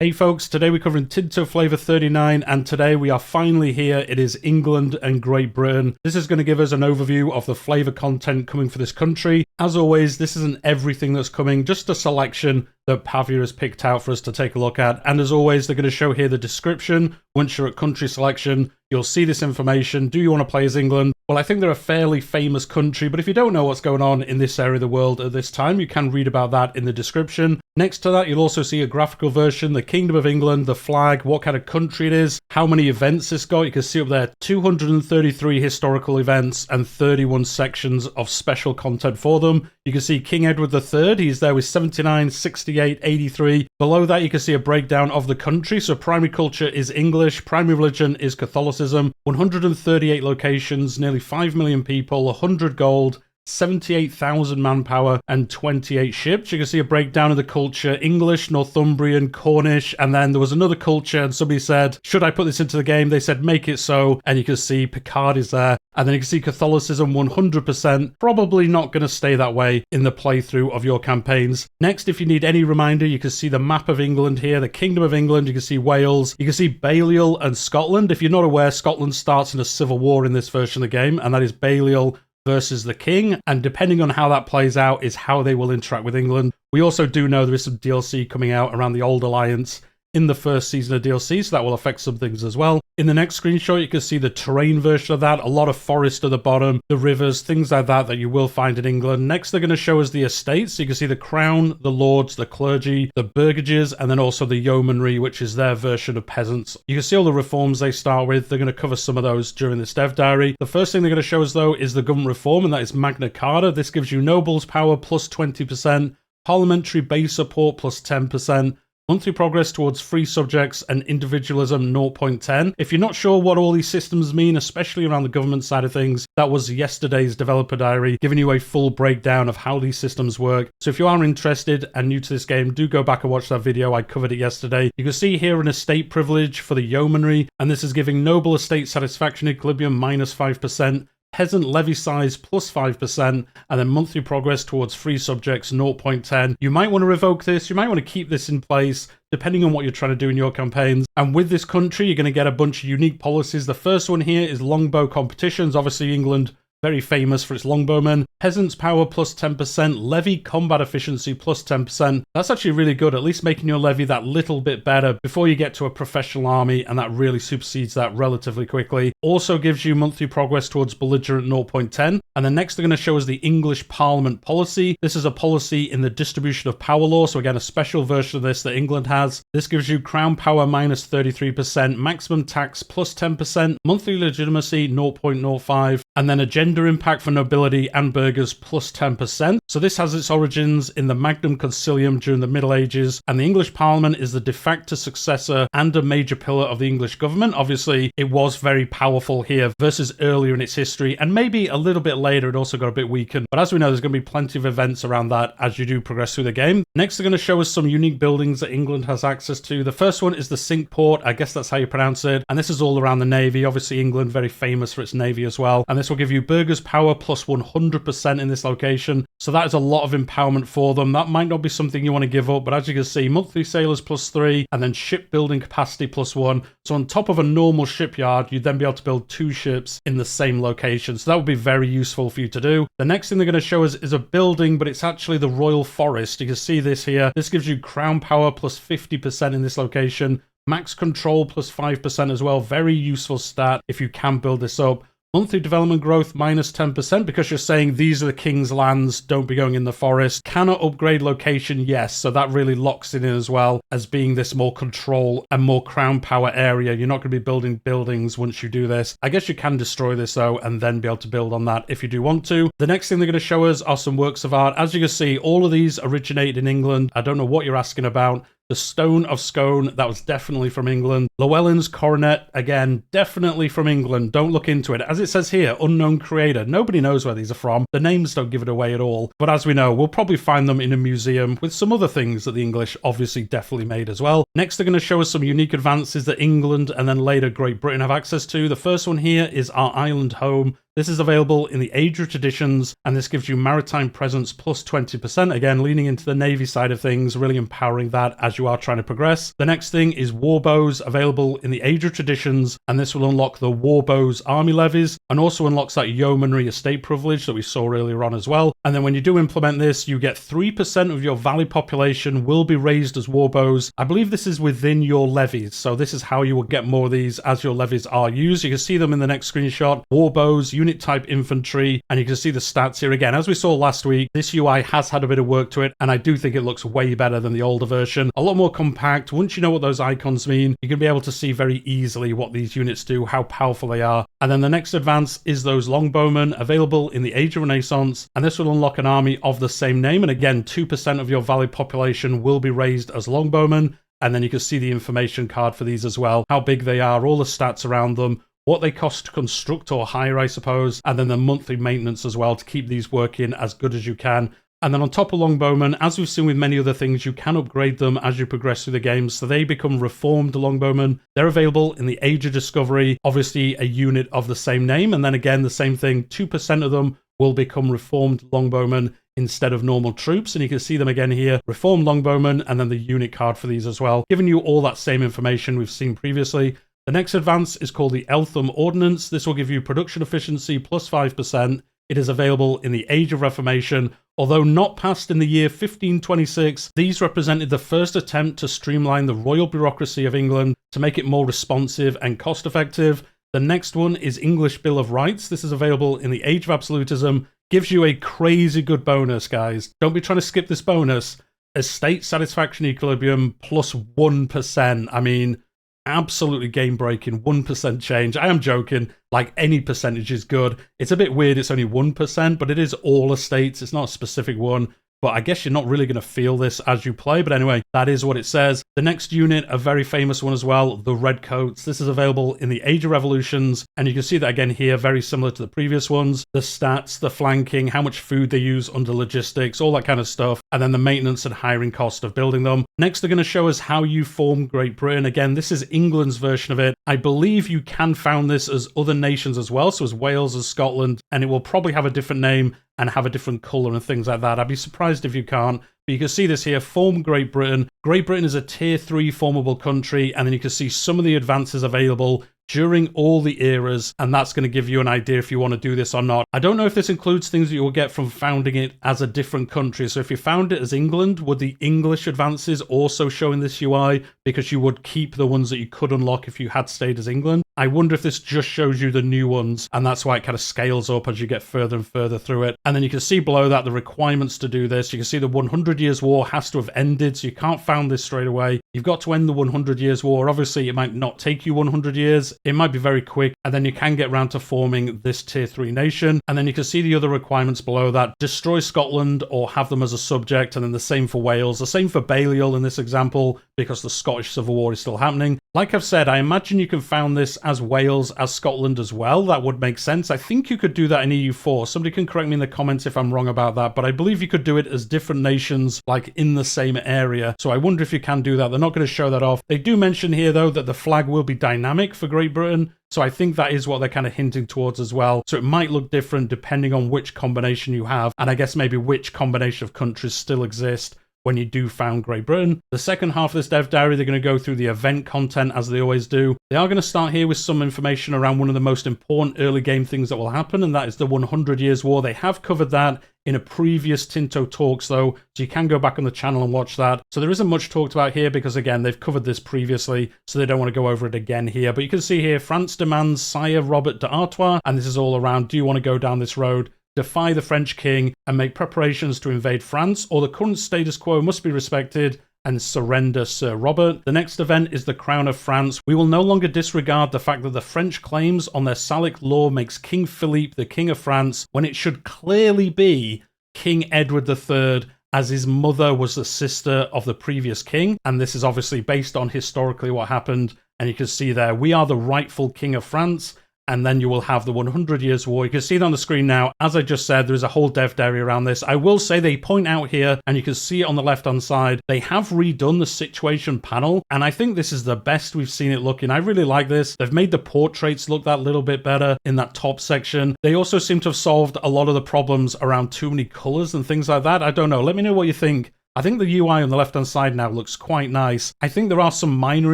Hey folks, today we're covering Tinto Flavor 39 and today we are finally here. It is England and Great Britain. This is going to give us an overview of the flavour content coming for this country. As always, this isn't everything that's coming, just a selection that Pavia has picked out for us to take a look at. And as always, they're going to show here the description. Once you're at country selection, you'll see this information. Do you want to play as England? Well, I think they're a fairly famous country, but if you don't know what's going on in this area of the world at this time, you can read about that in the description. Next to that, you'll also see a graphical version, the Kingdom of England, the flag, what kind of country it is, how many events it's got. You can see up there 233 historical events and 31 sections of special content for them. You can see King Edward III, he's there with 79, 68, 83. Below that, you can see a breakdown of the country. So primary culture is English, primary religion is Catholicism, 138 locations, nearly 5 million people, 100 gold, 78,000 manpower and 28 ships. You can see a breakdown of the culture: English, Northumbrian, Cornish, and then there was another culture and somebody said, should I put this into the game? They said, make it so, and you can see Picard is there. And then you can see Catholicism 100%, probably not going to stay that way in the playthrough of your campaigns. Next, if you need any reminder, you can see the map of England here, the Kingdom of England, you can see Wales, you can see Balliol and Scotland. If you're not aware, Scotland starts in a civil war in this version of the game, and that is Balliol versus the king, and depending on how that plays out is how they will interact with England. We also do know there is some DLC coming out around the Old Alliance in the first season of DLC, so that will affect some things as well. In the next screenshot, you can see the terrain version of that, a lot of forest at the bottom, the rivers, things like that that you will find in England. Next, they're going to show us the estates. So you can see the crown, the lords, the clergy, the burgages, and then also the yeomanry, which is their version of peasants. You can see all the reforms they start with. They're going to cover some of those during this dev diary. The first thing they're going to show us, though, is the government reform, and that is Magna Carta. This gives you nobles power plus 20%, parliamentary base support plus 10%, monthly progress towards free subjects, and individualism 0.10. If you're not sure what all these systems mean, especially around the government side of things, that was yesterday's developer diary, giving you a full breakdown of how these systems work. So if you are interested and new to this game, do go back and watch that video. I covered it yesterday. You can see here an estate privilege for the yeomanry, and this is giving noble estate satisfaction equilibrium minus 5%, peasant levy size plus 5%, and then monthly progress towards free subjects 0.10. You might want to revoke this, you might want to keep this in place, depending on what you're trying to do in your campaigns. And with this country, you're going to get a bunch of unique policies. The first one here is longbow competitions. Obviously, England, very famous for its longbowmen. Peasants power plus 10%, levy combat efficiency plus 10%. That's actually really good, at least making your levy that little bit better before you get to a professional army, and that really supersedes that relatively quickly. Also gives you monthly progress towards belligerent 0.10. And then next they're going to show us the English Parliament policy. This is a policy in the distribution of power law, so again a special version of this that England has. This gives you crown power minus 33%, maximum tax plus 10%, monthly legitimacy 0.05, and then a gender impact for nobility and burghers plus 10%. So this has its origins in the Magnum Concilium during the Middle Ages, and the English Parliament is the de facto successor and a major pillar of the English government. Obviously, it was very powerful here versus earlier in its history, and maybe a little bit later it also got a bit weakened. But as we know, there's going to be plenty of events around that as you do progress through the game. Next, they're going to show us some unique buildings that England has access to. The first one is the Cinque Port, I guess that's how you pronounce it, and this is all around the navy. Obviously, England very famous for its navy as well, and this will give you burghers power plus 100% in this location. So that is a lot of empowerment for them. That might not be something you want to give up, but as you can see, monthly sailors plus 3, and then shipbuilding capacity plus 1. So on top of a normal shipyard, you'd then be able to build 2 ships in the same location. So that would be very useful for you to do. The next thing they're going to show us is a building, but it's actually the Royal Forest. You can see this here. This gives you crown power plus 50% in this location. Max control plus 5% as well. Very useful stat if you can build this up. Monthly development growth minus 10% because you're saying these are the king's lands, don't be going in the forest. Cannot upgrade location, yes, so that really locks it in as well as being this more control and more crown power area. You're not going to be building buildings once you do this. I guess you can destroy this though and then be able to build on that if you do want to. The next thing they're going to show us are some works of art. As you can see, all of these originated in England. I don't know what you're asking about. The Stone of Scone, that was definitely from England. Llewellyn's Coronet, again, definitely from England. Don't look into it. As it says here, unknown creator. Nobody knows where these are from. The names don't give it away at all. But as we know, we'll probably find them in a museum with some other things that the English obviously definitely made as well. Next, they're going to show us some unique advances that England and then later Great Britain have access to. The first one here is our island home. This is available in the Age of Traditions, and this gives you maritime presence plus 20%. Again, leaning into the Navy side of things, really empowering that as you are trying to progress. The next thing is Warbows, available in the Age of Traditions, and this will unlock the Warbows army levies, and also unlocks that yeomanry estate privilege that we saw earlier on as well. And then when you do implement this, you get 3% of your valley population will be raised as Warbows. I believe this is within your levies, so this is how you will get more of these as your levies are used. You can see them in the next screenshot. Warbows, unit type infantry, and you can see the stats here again. As we saw last week, this UI has had a bit of work to it, and I do think it looks way better than the older version. A lot more compact. Once you know what those icons mean, you can be able to see very easily what these units do, how powerful they are. And then the next advance is those longbowmen, available in the Age of Renaissance, and this will unlock an army of the same name. And again, 2% of your valley population will be raised as longbowmen. And then you can see the information card for these as well, how big they are, all the stats around them, what they cost to construct or hire, I suppose, and then the monthly maintenance as well to keep these working as good as you can. And then on top of longbowmen, as we've seen with many other things, you can upgrade them as you progress through the game, so they become reformed longbowmen. They're available in the Age of Discovery, obviously a unit of the same name, and then again the same thing, 2% of them will become reformed longbowmen instead of normal troops, and you can see them again here, reformed longbowmen, and then the unit card for these as well, giving you all that same information we've seen previously. The next advance is called the Eltham Ordnance. This will give you production efficiency plus 5%. It is available in the Age of Reformation. Although not passed in the year 1526, these represented the first attempt to streamline the royal bureaucracy of England to make it more responsive and cost-effective. The next one is English Bill of Rights. This is available in the Age of Absolutism. Gives you a crazy good bonus, guys. Don't be trying to skip this bonus. Estate Satisfaction Equilibrium plus 1%. I mean, absolutely game-breaking, 1% change. I am joking, like any percentage is good. It's a bit weird, it's only 1%, but it is all estates, it's not a specific one. But I guess you're not really going to feel this as you play. But anyway, that is what it says. The next unit, a very famous one as well, the Redcoats. This is available in the Age of Revolutions. And you can see that again here, very similar to the previous ones. The stats, the flanking, how much food they use under logistics, all that kind of stuff. And then the maintenance and hiring cost of building them. Next, they're going to show us how you form Great Britain. Again, this is England's version of it. I believe you can found this as other nations as well. So as Wales, as Scotland, and it will probably have a different name and have a different colour and things like that. I'd be surprised if you can't. But you can see this here, form Great Britain. Great Britain is a tier 3 formable country, and then you can see some of the advances available during all the eras, and that's going to give you an idea if you want to do this or not. I don't know if this includes things that you will get from founding it as a different country. So if you found it as England, would the English advances also show in this UI? Because you would keep the ones that you could unlock if you had stayed as England. I wonder if this just shows you the new ones, and that's why it kind of scales up as you get further and further through it. And then you can see below that the requirements to do this. You can see the 100 Years' War has to have ended, so you can't found this straight away. You've got to end the 100 Years' War. Obviously, it might not take you 100 years. It might be very quick, and then you can get around to forming this tier 3 nation. And then you can see the other requirements below that. Destroy Scotland or have them as a subject, and then the same for Wales. The same for Balliol in this example, because the Scottish Civil War is still happening. Like I've said, I imagine you can found this as Wales, as Scotland as well. That would make sense. I think you could do that in EU4. Somebody can correct me in the comments if I'm wrong about that, but I believe you could do it as different nations, like in the same area. So I wonder if you can do that. They're not going to show that off. They do mention here, though, that the flag will be dynamic for Great Britain. So I think that is what they're kind of hinting towards as well. So it might look different depending on which combination you have, and I guess maybe which combination of countries still exist when you do found Great Britain. The second half of this dev diary, they're going to go through the event content as they always do. They are going to start here with some information around one of the most important early game things that will happen, and that is the 100 Years' War. They have covered that in a previous Tinto Talks though, so you can go back on the channel and watch that. So there isn't much talked about here because again, they've covered this previously, so they don't want to go over it again here. But you can see here, France demands Sire Robert d'Artois, and this is all around, do you want to go down this road? Defy the French king and make preparations to invade France, or the current status quo must be respected and surrender Sir Robert. The next event is the Crown of France. We will no longer disregard the fact that the French claims on their Salic law makes King Philippe the King of France when it should clearly be King Edward III, as his mother was the sister of the previous king. And this is obviously based on historically what happened. And you can see there, we are the rightful King of France, and then you will have the 100 Years' War. You can see it on the screen now. As I just said, there is a whole dev diary around this. I will say they point out here, and you can see it on the left-hand side, they have redone the situation panel, and I think this is the best we've seen it looking. I really like this. They've made the portraits look that little bit better in that top section. They also seem to have solved a lot of the problems around too many colors and things like that. I don't know. Let me know what you think. I think the UI on the left-hand side now looks quite nice. I think there are some minor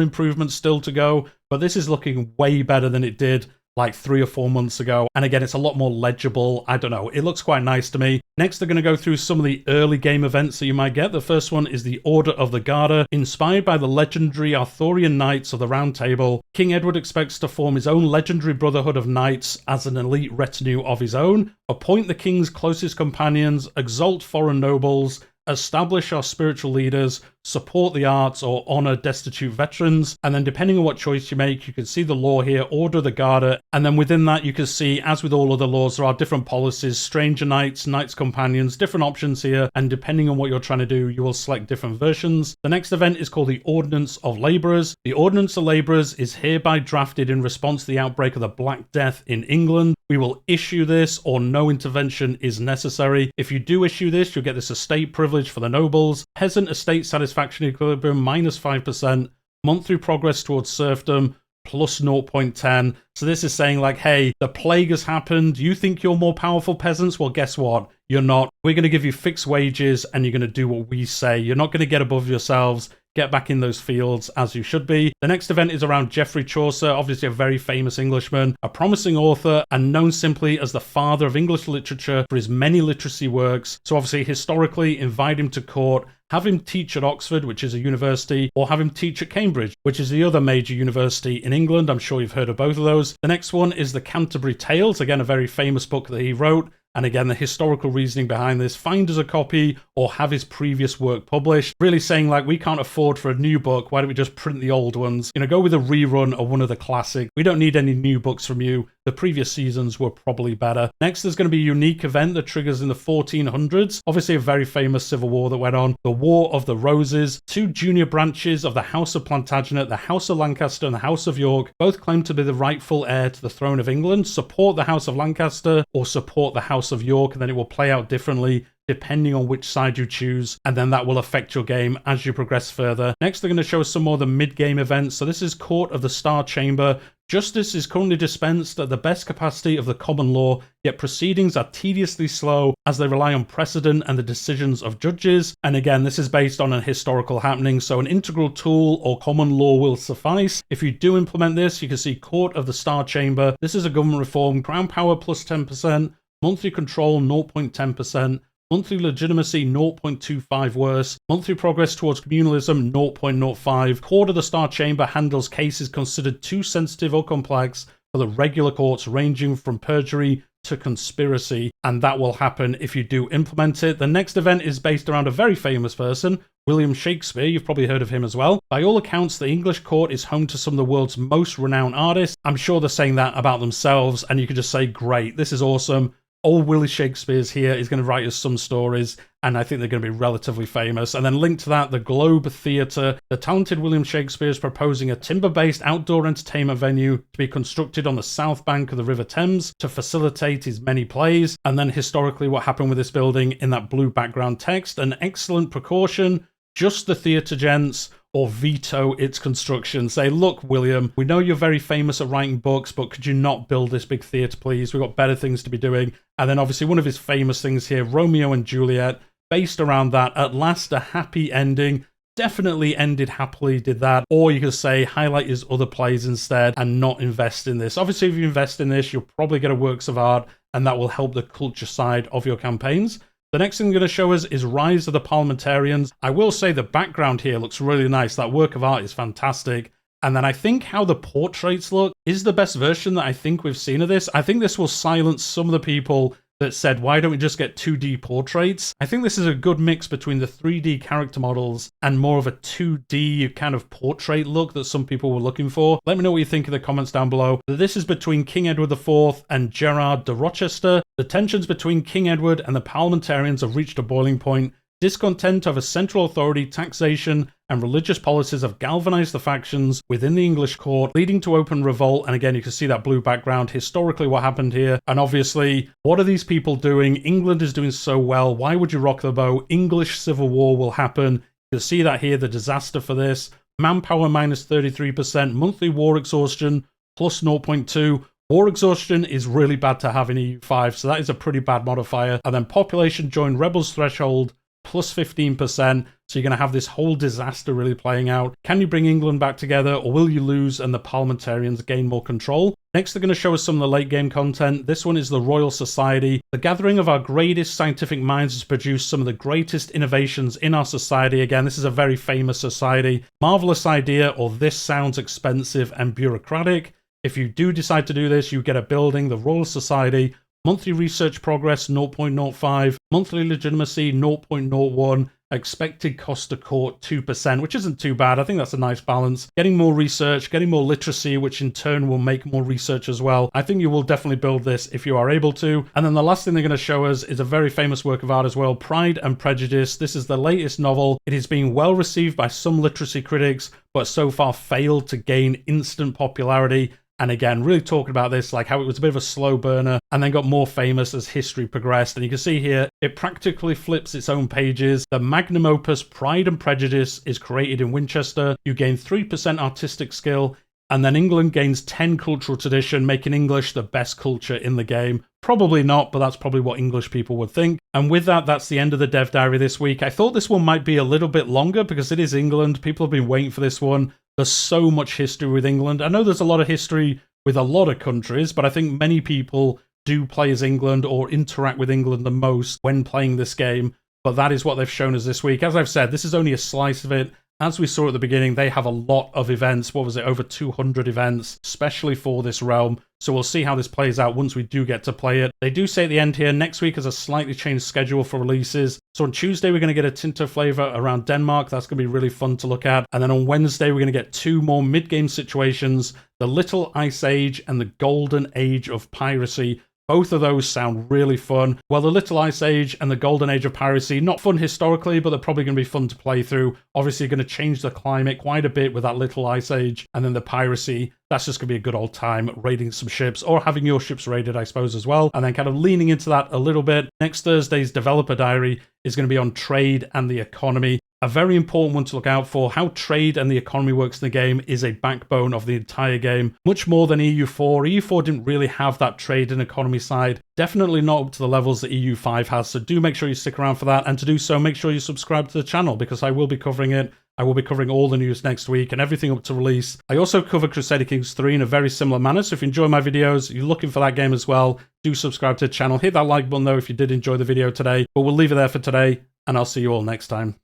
improvements still to go, but this is looking way better than it did like 3 or 4 months ago. And again, it's a lot more legible. I don't know. It looks quite nice to me. Next, they're going to go through some of the early game events that you might get. The first one is the Order of the Garter. Inspired by the legendary Arthurian Knights of the Round Table, King Edward expects to form his own legendary brotherhood of knights as an elite retinue of his own, appoint the king's closest companions, exalt foreign nobles, establish our spiritual leaders, support the arts, or honor destitute veterans. And then depending on what choice you make, you can see the law here, Order of the Garter. And then within that, you can see, as with all other laws, there are different policies, stranger knights, knights companions, different options here. And depending on what you're trying to do, you will select different versions. The next event is called the Ordinance of Labourers. The Ordinance of Labourers is hereby drafted in response to the outbreak of the Black Death in England. We will issue this, or no intervention is necessary. If you do issue this, you'll get this estate privilege for the nobles, peasant estate satisfaction equilibrium -5%, monthly progress towards serfdom plus 0.10. So this is saying like, hey, the plague has happened. You think you're more powerful peasants? Well, guess what? You're not. We're going to give you fixed wages and you're going to do what we say. You're not going to get above yourselves. Get back in those fields as you should be. The next event is around Geoffrey Chaucer, obviously a very famous Englishman, a promising author and known simply as the father of English literature for his many literacy works. So obviously historically invite him to court, have him teach at Oxford, which is a university, or have him teach at Cambridge, which is the other major university in England. I'm sure you've heard of both of those. The next one is the Canterbury Tales, again a very famous book that he wrote. And again, the historical reasoning behind this, find us a copy or have his previous work published. Really saying like, we can't afford for a new book. Why don't we just print the old ones? You know, go with a rerun of one of the classics. We don't need any new books from you. The previous seasons were probably better. Next, there's going to be a unique event that triggers in the 1400s. Obviously, a very famous civil war that went on. The War of the Roses. 2 junior branches of the House of Plantagenet, the House of Lancaster and the House of York, both claim to be the rightful heir to the throne of England. Support the House of Lancaster or support the House of York, and then it will play out differently depending on which side you choose, and then that will affect your game as you progress further. Next, they're going to show us some more of the mid-game events. So this is Court of the Star Chamber. Justice is currently dispensed at the best capacity of the common law, yet proceedings are tediously slow as they rely on precedent and the decisions of judges. And again, this is based on a historical happening, so an integral tool or common law will suffice. If you do implement this, you can see Court of the Star Chamber. This is a government reform, crown power plus 10%, monthly control 0.10%, monthly legitimacy 0.25 worse, monthly progress towards communalism 0.05. Court of the Star Chamber handles cases considered too sensitive or complex for the regular courts, ranging from perjury to conspiracy, and that will happen if you do implement it. The next event is based around a very famous person, William Shakespeare. You've probably heard of him as well. By all accounts, the English court is home to some of the world's most renowned artists. I'm sure they're saying that about themselves, and you could just say, great, this is awesome. Old Willie Shakespeare's here. He's going to write us some stories, and I think they're going to be relatively famous. And then linked to that, the Globe Theatre. The talented William Shakespeare is proposing a timber-based outdoor entertainment venue to be constructed on the south bank of the River Thames to facilitate his many plays. And then historically, what happened with this building in that blue background text. An excellent precaution. Just the theatre, gents, or veto its construction. Say, look, William, we know you're very famous at writing books, but could you not build this big theatre, please? We've got better things to be doing. And then obviously one of his famous things here, Romeo and Juliet, based around that. At last, a happy ending. Definitely ended happily, did that. Or you could say, highlight his other plays instead and not invest in this. Obviously, if you invest in this, you'll probably get a works of art, and that will help the culture side of your campaigns. The next thing they're going to show us is Rise of the Parliamentarians. I will say the background here looks really nice. That work of art is fantastic. And then I think how the portraits look is the best version that I think we've seen of this. I think this will silence some of the people that said, why don't we just get 2D portraits? I think this is a good mix between the 3D character models and more of a 2D kind of portrait look that some people were looking for. Let me know what you think in the comments down below. This is between King Edward IV and Gerard de Rochester. The tensions between King Edward and the parliamentarians have reached a boiling point. Discontent over central authority, taxation, and religious policies have galvanized the factions within the English court, leading to open revolt. And again, you can see that blue background, historically what happened here. And obviously, what are these people doing? England is doing so well. Why would you rock the boat? English civil war will happen. You'll see that here, the disaster for this. Manpower minus 33%, monthly war exhaustion plus 0.2. War exhaustion is really bad to have in EU5, so that is a pretty bad modifier. And then population join rebels threshold plus 15%. So you're going to have this whole disaster really playing out. Can you bring England back together, or will you lose and the parliamentarians gain more control? Next, they're going to show us some of the late game content. This one is the Royal Society. The gathering of our greatest scientific minds has produced some of the greatest innovations in our society. Again, this is a very famous society. Marvelous idea, or this sounds expensive and bureaucratic. If you do decide to do this, you get a building, the Royal Society. Monthly research progress 0.05, monthly legitimacy 0.01, expected cost to court 2%, which isn't too bad. I think that's a nice balance. Getting more research, getting more literacy, which in turn will make more research as well. I think you will definitely build this if you are able to. And then the last thing they're going to show us is a very famous work of art as well, Pride and Prejudice. This is the latest novel. It is being well received by some literacy critics, but so far failed to gain instant popularity. And again, really talking about this, like how it was a bit of a slow burner and then got more famous as history progressed. And you can see here, it practically flips its own pages. The magnum opus Pride and Prejudice is created in Winchester. You gain 3% artistic skill, and then England gains 10 cultural tradition, making English the best culture in the game. Probably not, but that's probably what English people would think. And with that, that's the end of the Dev Diary this week. I thought this one might be a little bit longer because it is England. People have been waiting for this one. There's so much history with England. I know there's a lot of history with a lot of countries, but I think many people do play as England or interact with England the most when playing this game. But that is what they've shown us this week. As I've said, this is only a slice of it. As we saw at the beginning, they have a lot of events. What was it? Over 200 events, especially for this realm. So we'll see how this plays out once we do get to play it. They do say at the end here, next week is a slightly changed schedule for releases. So on Tuesday, we're going to get a Tinto Flavor around Denmark. That's going to be really fun to look at. And then on Wednesday, we're going to get 2 more mid-game situations, the Little Ice Age and the Golden Age of Piracy. Both of those sound really fun. Well, the Little Ice Age and the Golden Age of Piracy, not fun historically, but they're probably going to be fun to play through. Obviously, going to change the climate quite a bit with that Little Ice Age. And then the Piracy, that's just going to be a good old time raiding some ships or having your ships raided, I suppose, as well. And then kind of leaning into that a little bit. Next Thursday's Developer Diary is going to be on trade and the economy. A very important one to look out for. How trade and the economy works in the game is a backbone of the entire game, much more than EU4. EU4 didn't really have that trade and economy side. Definitely not up to the levels that EU5 has, so do make sure you stick around for that. And to do so, make sure you subscribe to the channel because I will be covering it. I will be covering all the news next week and everything up to release. I also cover Crusader Kings 3 in a very similar manner, so if you enjoy my videos, you're looking for that game as well, do subscribe to the channel. Hit that like button though if you did enjoy the video today. But we'll leave it there for today, and I'll see you all next time.